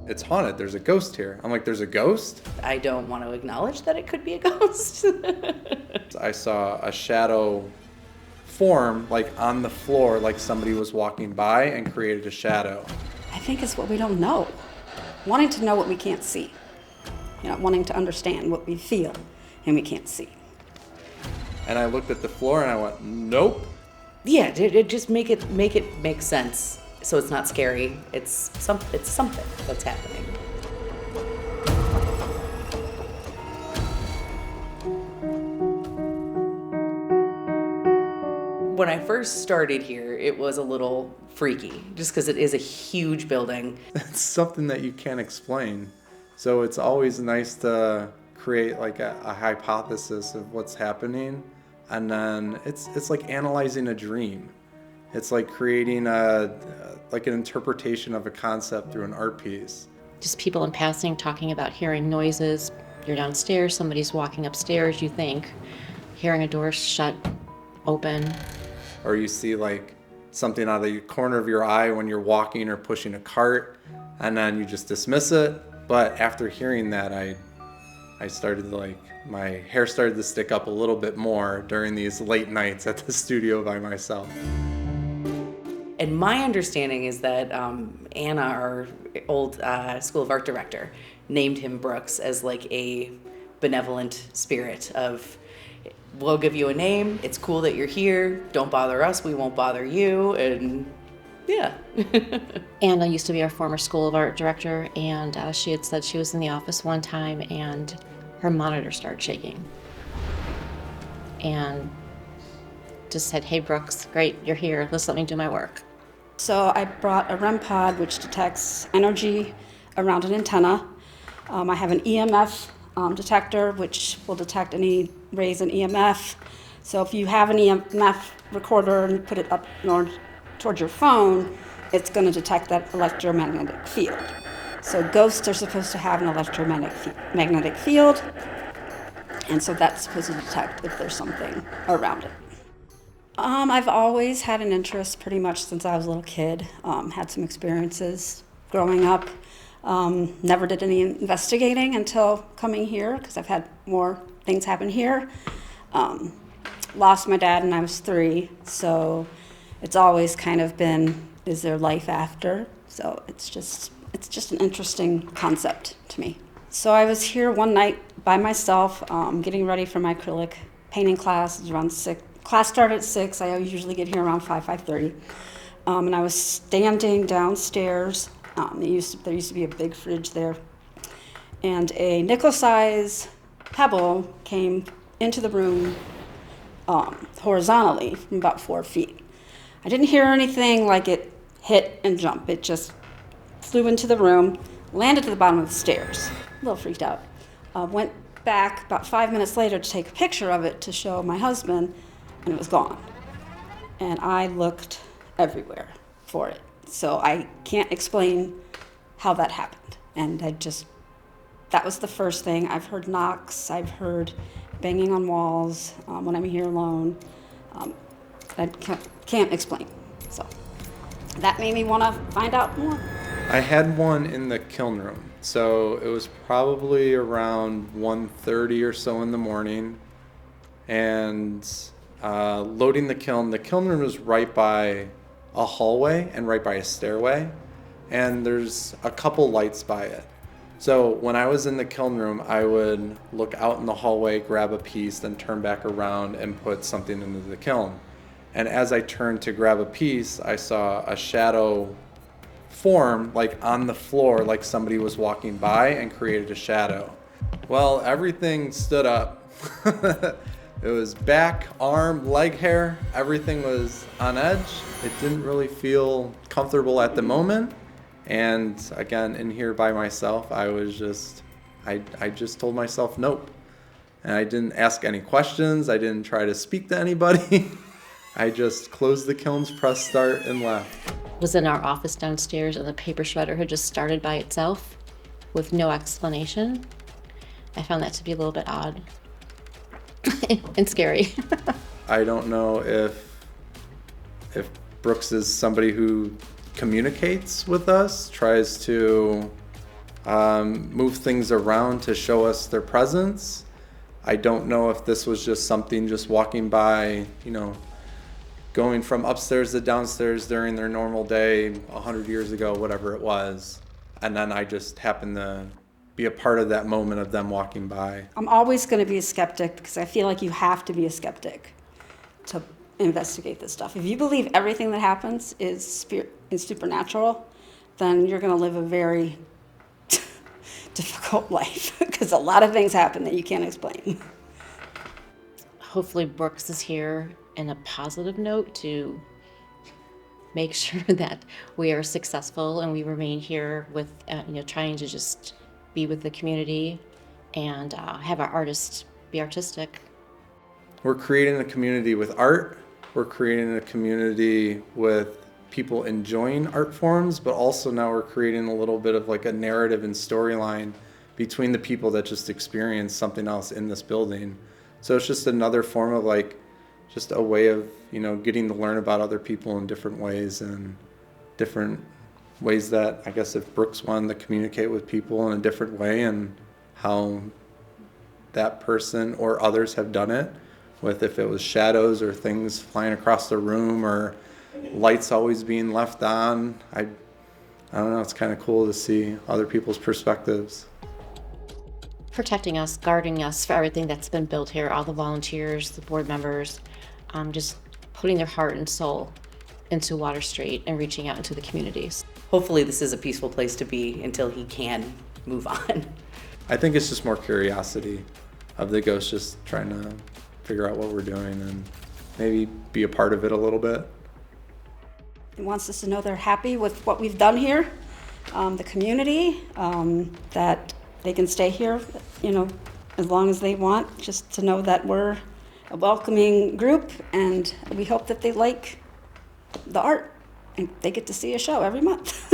it's haunted. There's a ghost here. I'm like, there's a ghost? I don't want to acknowledge that it could be a ghost. I saw a shadow form like on the floor, like somebody was walking by and created a shadow. I think it's what we don't know. Wanting to know what we can't see. Wanting to understand what we feel and we can't see. And I looked at the floor and I went, nope. Yeah, it just make it make sense. So it's not scary. It's something that's happening. When I first started here, it was a little freaky, just because it is a huge building. It's something that you can't explain. So it's always nice to create like a hypothesis of what's happening. And then it's like analyzing a dream. It's like creating an interpretation of a concept through an art piece. Just people in passing talking about hearing noises. You're downstairs, somebody's walking upstairs, you think, hearing a door shut, open. Or you see like something out of the corner of your eye when you're walking or pushing a cart, and then you just dismiss it. But after hearing that, I started my hair started to stick up a little bit more during these late nights at the studio by myself. And my understanding is that Anna, our old School of Art director, named him Brooks as like a benevolent spirit of, we'll give you a name, it's cool that you're here, don't bother us, we won't bother you, and yeah. Anna used to be our former School of Art director, and she had said she was in the office one time and her monitor started shaking. And just said, hey Brooks, great, you're here, let's let me do my work. So I brought a REM pod, which detects energy around an antenna. I have an EMF detector, which will detect any raise in EMF. So if you have an EMF recorder and you put it up towards your phone, it's going to detect that electromagnetic field. So ghosts are supposed to have an electromagnetic field, and so that's supposed to detect if there's something around it. I've always had an interest pretty much since I was a little kid. Had some experiences growing up. Never did any investigating until coming here because I've had more things happen here. Lost my dad when I was 3, so it's always kind of been, is there life after? So it's just an interesting concept to me. So I was here one night by myself, getting ready for my acrylic painting class. It was around 6. Class started at 6. I usually get here around 5:30. And I was standing downstairs. There used to be a big fridge there. And a nickel-size pebble came into the room horizontally from about 4 feet. I didn't hear anything like it hit and jump. It just flew into the room, landed at the bottom of the stairs. A little freaked out. Went back about 5 minutes later to take a picture of it to show my husband, and it was gone. And I looked everywhere for it. So I can't explain how that happened. And that was the first thing. I've heard knocks, I've heard banging on walls when I'm here alone. I can't explain. So that made me want to find out more. I had one in the kiln room. So it was probably around 1:30 or so in the morning. And loading the kiln. The kiln room is right by a hallway and right by a stairway, and there's a couple lights by it. So when I was in the kiln room, I would look out in the hallway, grab a piece, then turn back around and put something into the kiln. And as I turned to grab a piece, I saw a shadow form like on the floor, like somebody was walking by and created a shadow. Well, everything stood up. It was back, arm, leg hair, everything was on edge. It didn't really feel comfortable at the moment. And again, in here by myself, I just told myself nope. And I didn't ask any questions. I didn't try to speak to anybody. I just closed the kilns, pressed start, and left. Was in our office downstairs and the paper shredder had just started by itself with no explanation. I found that to be a little bit odd. And scary. I don't know if Brooks is somebody who communicates with us, tries to move things around to show us their presence. I don't know if this was just something just walking by, going from upstairs to downstairs during their normal day 100 years ago, whatever it was. And then I just happened to be a part of that moment of them walking by. I'm always going to be a skeptic because I feel like you have to be a skeptic to investigate this stuff. If you believe everything that happens is supernatural, then you're going to live a very difficult life because a lot of things happen that you can't explain. Hopefully Brooks is here in a positive note to make sure that we are successful and we remain here with, trying to just be with the community and have our artists be artistic. We're creating a community with art. We're creating a community with people enjoying art forms, but also now we're creating a little bit of like a narrative and storyline between the people that just experience something else in this building. So it's just another form of just a way of, getting to learn about other people in different ways and different ways that I guess if Brooks wanted to communicate with people in a different way and how that person or others have done it, with if it was shadows or things flying across the room or lights always being left on. I don't know, it's kind of cool to see other people's perspectives. Protecting us, guarding us for everything that's been built here, all the volunteers, the board members, just putting their heart and soul into Water Street and reaching out into the communities. Hopefully this is a peaceful place to be until he can move on. I think it's just more curiosity of the ghost just trying to figure out what we're doing and maybe be a part of it a little bit. He wants us to know they're happy with what we've done here, the community, that they can stay here, as long as they want, just to know that we're a welcoming group, and we hope that they like the art and they get to see a show every month.